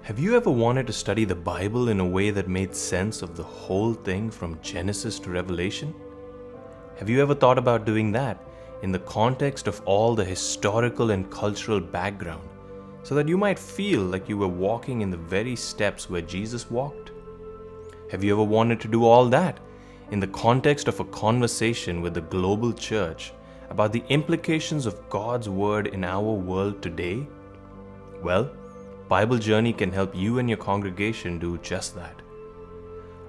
Have you ever wanted to study the Bible in a way that made sense of the whole thing from Genesis to Revelation? Have you ever thought about doing that in the context of all the historical and cultural background, so that you might feel like you were walking in the very steps where Jesus walked? Have you ever wanted to do all that in the context of a conversation with the global church about the implications of God's Word in our world today? Well, Bible Journey can help you and your congregation do just that.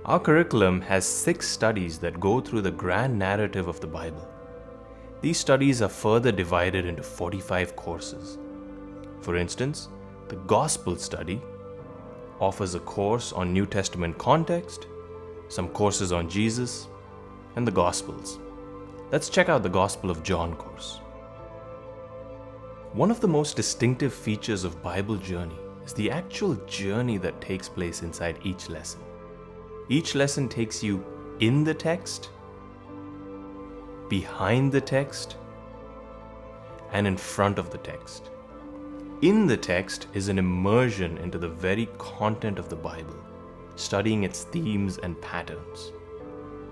Our curriculum has 6 studies that go through the grand narrative of the Bible. These studies are further divided into 45 courses. For instance, the Gospel study offers a course on New Testament context, some courses on Jesus, and the Gospels. Let's check out the Gospel of John course. One of the most distinctive features of Bible Journey is the actual journey that takes place inside each lesson. Each lesson takes you in the text, behind the text, and in front of the text. In the text is an immersion into the very content of the Bible, studying its themes and patterns.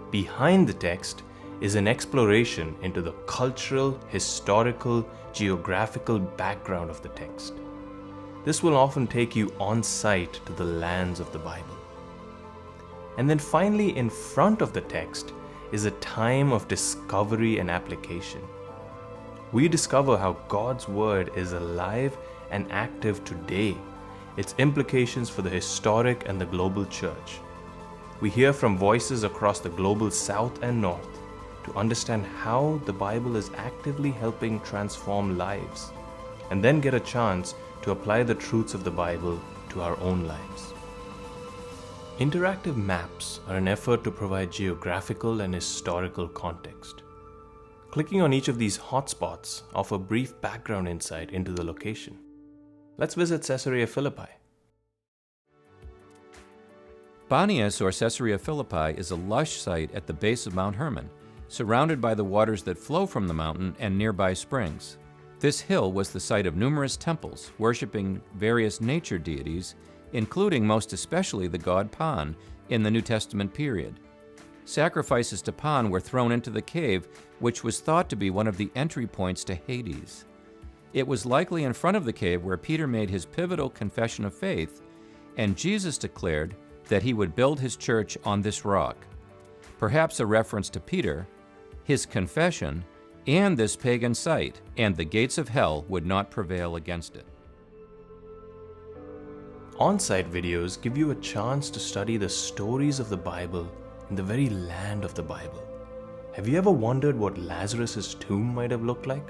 Behind the text is an exploration into the cultural, historical, geographical background of the text. This will often take you on-site to the lands of the Bible. And then finally, in front of the text is a time of discovery and application. We discover how God's Word is alive and active today, its implications for the historic and the global church. We hear from voices across the global South and North to understand how the Bible is actively helping transform lives, and then get a chance to apply the truths of the Bible to our own lives. Interactive maps are an effort to provide geographical and historical context. Clicking on each of these hotspots offer brief background insight into the location. Let's visit Caesarea Philippi. Banias, or Caesarea Philippi, is a lush site at the base of Mount Hermon, surrounded by the waters that flow from the mountain and nearby springs. This hill was the site of numerous temples, worshiping various nature deities, including most especially the god Pan in the New Testament period. Sacrifices to Pan were thrown into the cave, which was thought to be one of the entry points to Hades. It was likely in front of the cave where Peter made his pivotal confession of faith, and Jesus declared that he would build his church on this rock. Perhaps a reference to Peter, his confession, and this pagan site, and the gates of hell would not prevail against it. On-site videos give you a chance to study the stories of the Bible in the very land of the Bible. Have you ever wondered what Lazarus' tomb might have looked like?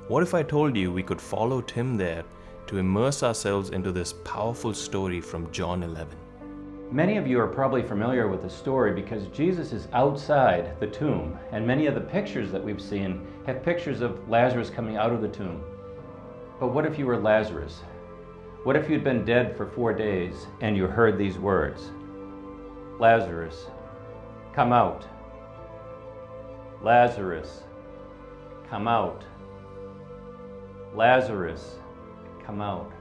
What if I told you we could follow Tim there to immerse ourselves into this powerful story from John 11? Many of you are probably familiar with the story because Jesus is outside the tomb, and many of the pictures that we've seen have pictures of Lazarus coming out of the tomb. But what if you were Lazarus? What if you'd been dead for 4 days and you heard these words? Lazarus, come out. Lazarus, come out. Lazarus, come out.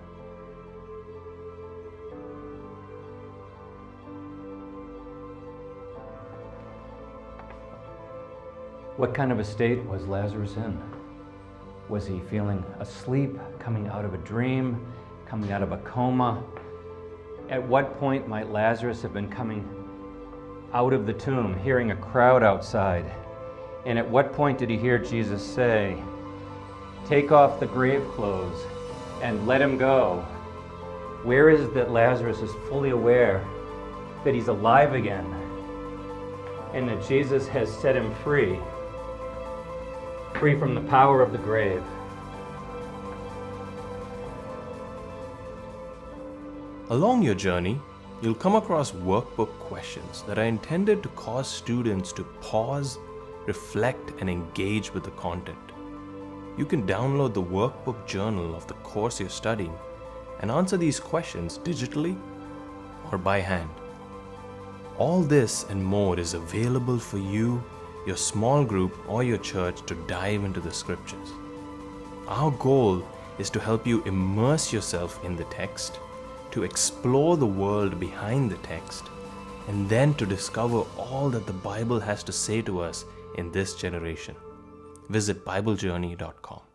What kind of a state was Lazarus in? Was he feeling asleep, coming out of a dream, coming out of a coma? At what point might Lazarus have been coming out of the tomb, hearing a crowd outside? And at what point did he hear Jesus say, "Take off the grave clothes and let him go"? Where is it that Lazarus is fully aware that he's alive again and that Jesus has set him free from the power of the grave? Along your journey, you'll come across workbook questions that are intended to cause students to pause, reflect, and engage with the content. You can download the workbook journal of the course you're studying and answer these questions digitally or by hand. All this and more is available for you, your small group, or your church to dive into the scriptures. Our goal is to help you immerse yourself in the text, to to explore the world behind the text, and then to discover all that the Bible has to say to us in this generation. Visit BibleJourney.com.